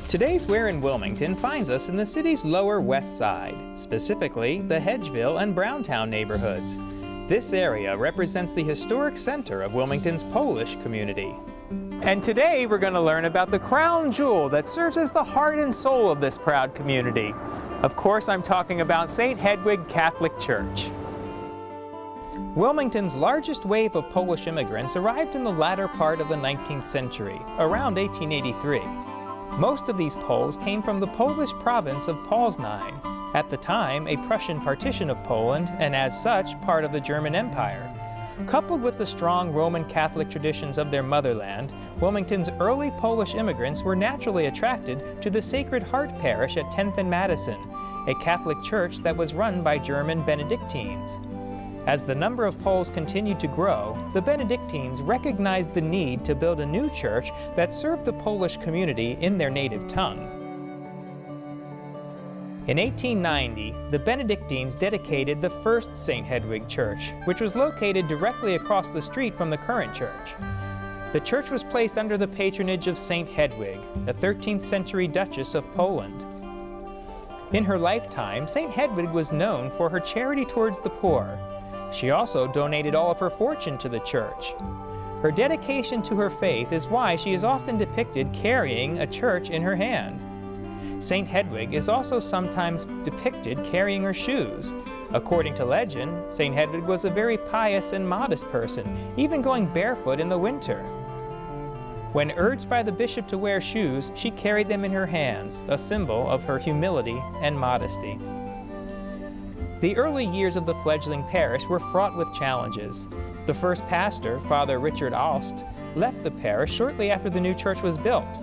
Today's Where in Wilmington finds us in the city's lower west side, specifically the Hedgeville and Browntown neighborhoods. This area represents the historic center of Wilmington's Polish community. And today we're going to learn about the crown jewel that serves as the heart and soul of this proud community. Of course, I'm talking about St. Hedwig Catholic Church. Wilmington's largest wave of Polish immigrants arrived in the latter part of the 19th century, around 1883. Most of these Poles came from the Polish province of Poznań, at the time a Prussian partition of Poland and as such part of the German Empire. Coupled with the strong Roman Catholic traditions of their motherland, Wilmington's early Polish immigrants were naturally attracted to the Sacred Heart Parish at 10th and Madison, a Catholic church that was run by German Benedictines. As the number of Poles continued to grow, the Benedictines recognized the need to build a new church that served the Polish community in their native tongue. In 1890, the Benedictines dedicated the first St. Hedwig Church, which was located directly across the street from the current church. The church was placed under the patronage of St. Hedwig, a 13th century Duchess of Poland. In her lifetime, St. Hedwig was known for her charity towards the poor. She also donated all of her fortune to the church. Her dedication to her faith is why she is often depicted carrying a church in her hand. St. Hedwig is also sometimes depicted carrying her shoes. According to legend, St. Hedwig was a very pious and modest person, even going barefoot in the winter. When urged by the bishop to wear shoes, she carried them in her hands, a symbol of her humility and modesty. The early years of the fledgling parish were fraught with challenges. The first pastor, Father Richard Alst, left the parish shortly after the new church was built.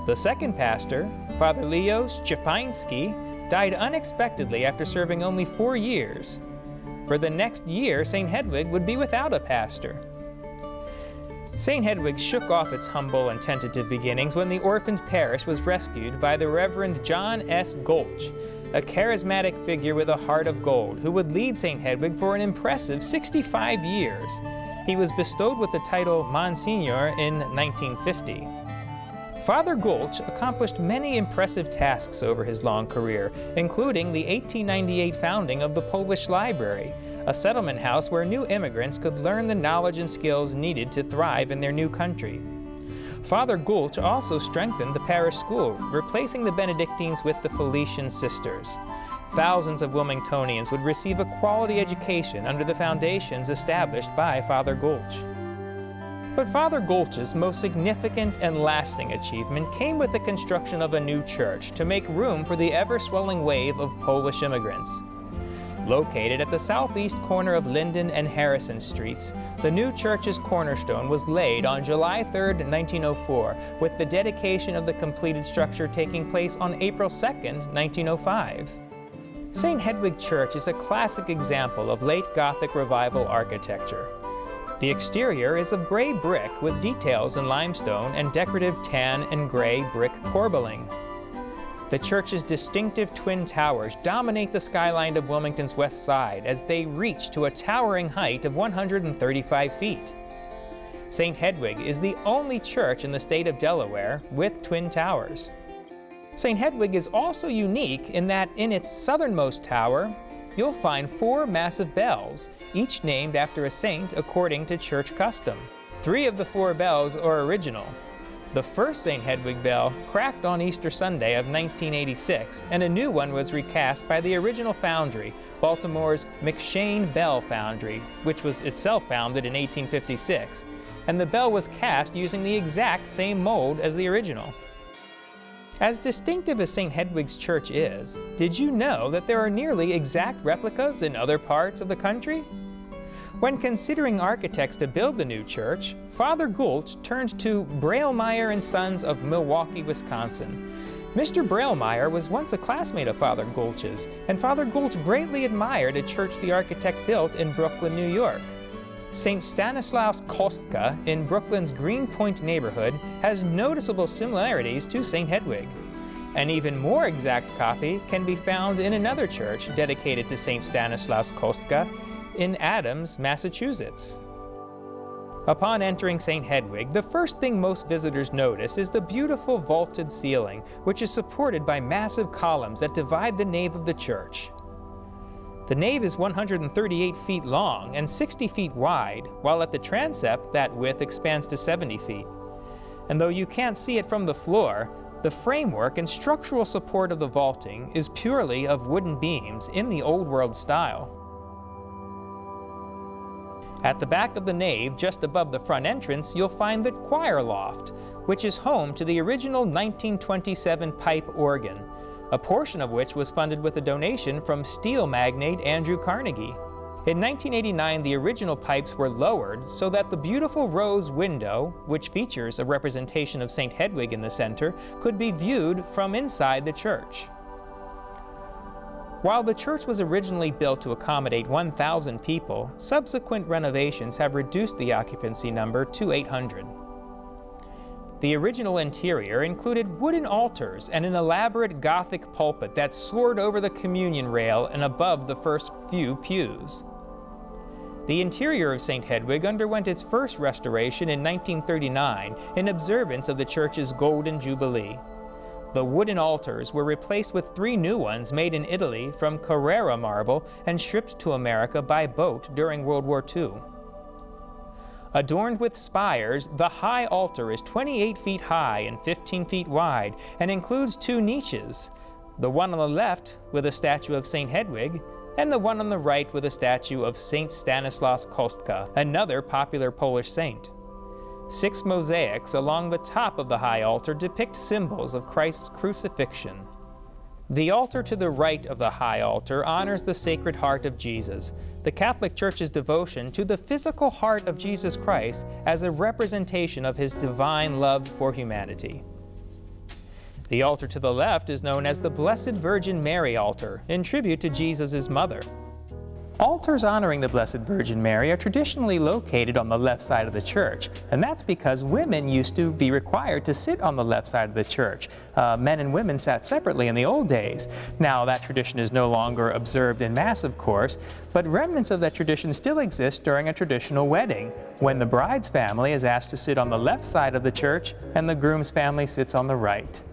The second pastor, Father Leo Szczepański, died unexpectedly after serving only 4 years. For the next year, St. Hedwig would be without a pastor. St. Hedwig shook off its humble and tentative beginnings when the orphaned parish was rescued by the Reverend John S. Gulch, a charismatic figure with a heart of gold who would lead St. Hedwig for an impressive 65 years. He was bestowed with the title Monsignor in 1950. Father Gulch accomplished many impressive tasks over his long career, including the 1898 founding of the Polish Library, a settlement house where new immigrants could learn the knowledge and skills needed to thrive in their new country. Father Gulch also strengthened the parish school, replacing the Benedictines with the Felician Sisters. Thousands of Wilmingtonians would receive a quality education under the foundations established by Father Gulch. But Father Gulch's most significant and lasting achievement came with the construction of a new church to make room for the ever-swelling wave of Polish immigrants. Located at the southeast corner of Linden and Harrison Streets, the new church's cornerstone was laid on July 3, 1904, with the dedication of the completed structure taking place on April 2, 1905. St. Hedwig Church is a classic example of late Gothic Revival architecture. The exterior is of gray brick with details in limestone and decorative tan and gray brick corbelling. The church's distinctive twin towers dominate the skyline of Wilmington's west side as they reach to a towering height of 135 feet. St. Hedwig is the only church in the state of Delaware with twin towers. St. Hedwig is also unique in that in its southernmost tower, you'll find 4 massive bells, each named after a saint according to church custom. 3 of the 4 bells are original. The first St. Hedwig bell cracked on Easter Sunday of 1986, and a new one was recast by the original foundry, Baltimore's McShane Bell Foundry, which was itself founded in 1856, and the bell was cast using the exact same mold as the original. As distinctive as St. Hedwig's Church is, did you know that there are nearly exact replicas in other parts of the country? When considering architects to build the new church, Father Gulch turned to Braillemeyer & Sons of Milwaukee, Wisconsin. Mr. Braillemeyer was once a classmate of Father Gulch's, and Father Gulch greatly admired a church the architect built in Brooklyn, New York. St. Stanislaus Kostka in Brooklyn's Greenpoint neighborhood has noticeable similarities to St. Hedwig. An even more exact copy can be found in another church dedicated to St. Stanislaus Kostka in Adams, Massachusetts. Upon entering St. Hedwig, the first thing most visitors notice is the beautiful vaulted ceiling, which is supported by massive columns that divide the nave of the church. The nave is 138 feet long and 60 feet wide, while at the transept that width expands to 70 feet. And though you can't see it from the floor, the framework and structural support of the vaulting is purely of wooden beams in the Old World style. At the back of the nave, just above the front entrance, you'll find the choir loft, which is home to the original 1927 pipe organ, a portion of which was funded with a donation from steel magnate Andrew Carnegie. In 1989, the original pipes were lowered so that the beautiful rose window, which features a representation of St. Hedwig in the center, could be viewed from inside the church. While the church was originally built to accommodate 1,000 people, subsequent renovations have reduced the occupancy number to 800. The original interior included wooden altars and an elaborate Gothic pulpit that soared over the communion rail and above the first few pews. The interior of St. Hedwig underwent its first restoration in 1939 in observance of the church's Golden Jubilee. The wooden altars were replaced with 3 new ones made in Italy from Carrara marble and shipped to America by boat during World War II. Adorned with spires, the high altar is 28 feet high and 15 feet wide and includes 2 niches, the one on the left with a statue of St. Hedwig, and the one on the right with a statue of St. Stanislaus Kostka, another popular Polish saint. 6 mosaics along the top of the high altar depict symbols of Christ's crucifixion. The altar to the right of the high altar honors the Sacred Heart of Jesus, the Catholic Church's devotion to the physical heart of Jesus Christ as a representation of his divine love for humanity. The altar to the left is known as the Blessed Virgin Mary altar, in tribute to Jesus' mother. Altars honoring the Blessed Virgin Mary are traditionally located on the left side of the church, and that's because women used to be required to sit on the left side of the church. Men and women sat separately in the old days. Now that tradition is no longer observed en masse, of course, but remnants of that tradition still exist during a traditional wedding, when the bride's family is asked to sit on the left side of the church and the groom's family sits on the right.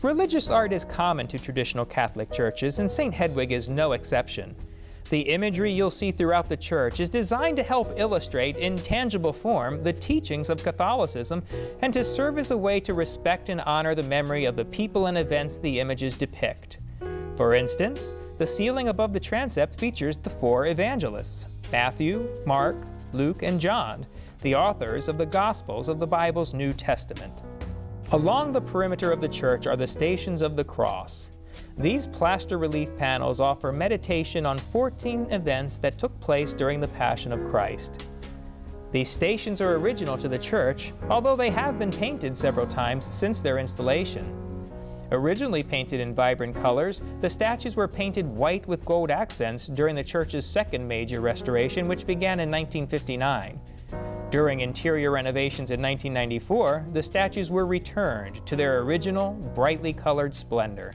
Religious art is common to traditional Catholic churches, and St. Hedwig is no exception. The imagery you'll see throughout the church is designed to help illustrate in tangible form the teachings of Catholicism and to serve as a way to respect and honor the memory of the people and events the images depict. For instance, the ceiling above the transept features the 4 evangelists, Matthew, Mark, Luke, and John, the authors of the Gospels of the Bible's New Testament. Along the perimeter of the church are the Stations of the Cross. These plaster relief panels offer meditation on 14 events that took place during the Passion of Christ. These stations are original to the church, although they have been painted several times since their installation. Originally painted in vibrant colors, the statues were painted white with gold accents during the church's second major restoration, which began in 1959. During interior renovations in 1994, the statues were returned to their original, brightly colored splendor.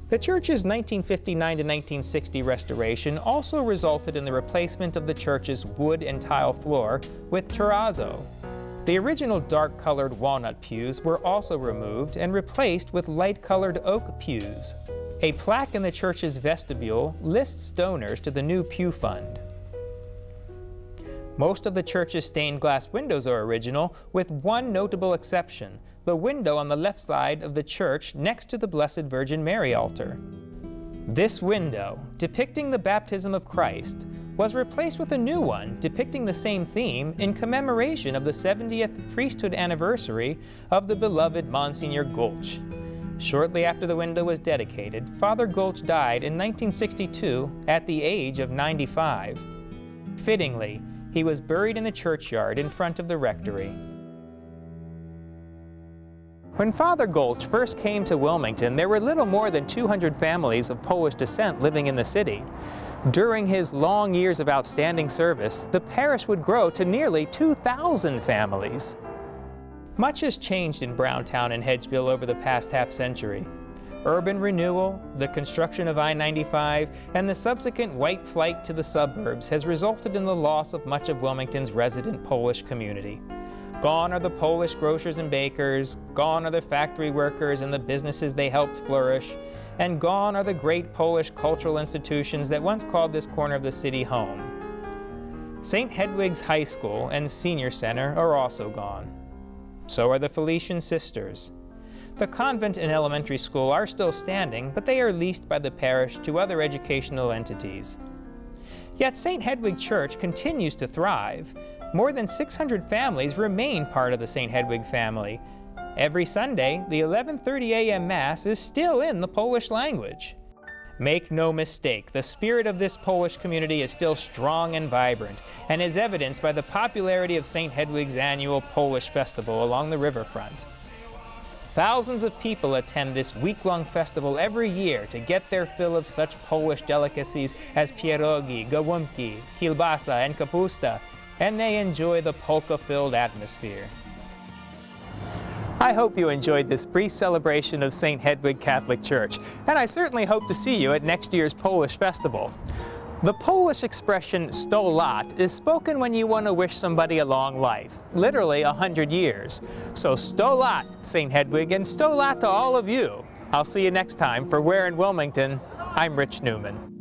The church's 1959 to 1960 restoration also resulted in the replacement of the church's wood and tile floor with terrazzo. The original dark-colored walnut pews were also removed and replaced with light-colored oak pews. A plaque in the church's vestibule lists donors to the new pew fund. Most of the church's stained glass windows are original, with one notable exception, the window on the left side of the church next to the Blessed Virgin Mary altar. This window, depicting the baptism of Christ, was replaced with a new one depicting the same theme in commemoration of the 70th priesthood anniversary of the beloved Monsignor Gulch. Shortly after the window was dedicated, Father Gulch died in 1962 at the age of 95. Fittingly, he was buried in the churchyard in front of the rectory. When Father Gulch first came to Wilmington, there were little more than 200 families of Polish descent living in the city. During his long years of outstanding service, the parish would grow to nearly 2,000 families. Much has changed in Browntown and Hedgeville over the past half-century. Urban renewal, the construction of I-95, and the subsequent white flight to the suburbs has resulted in the loss of much of Wilmington's resident Polish community. Gone are the Polish grocers and bakers, gone are the factory workers and the businesses they helped flourish, and gone are the great Polish cultural institutions that once called this corner of the city home. St. Hedwig's High School and Senior Center are also gone. So are the Felician Sisters. The convent and elementary school are still standing, but they are leased by the parish to other educational entities. Yet St. Hedwig Church continues to thrive. More than 600 families remain part of the St. Hedwig family. Every Sunday, the 11:30 a.m. Mass is still in the Polish language. Make no mistake, the spirit of this Polish community is still strong and vibrant, and is evidenced by the popularity of St. Hedwig's annual Polish festival along the riverfront. Thousands of people attend this week-long festival every year to get their fill of such Polish delicacies as pierogi, gołąbki, kielbasa, and kapusta, and they enjoy the polka-filled atmosphere. I hope you enjoyed this brief celebration of St. Hedwig Catholic Church, and I certainly hope to see you at next year's Polish Festival. The Polish expression 100 lat is spoken when you want to wish somebody a long life, literally 100 years. So 100 lat, St. Hedwig, and 100 lat to all of you. I'll see you next time for Where in Wilmington. I'm Rich Newman.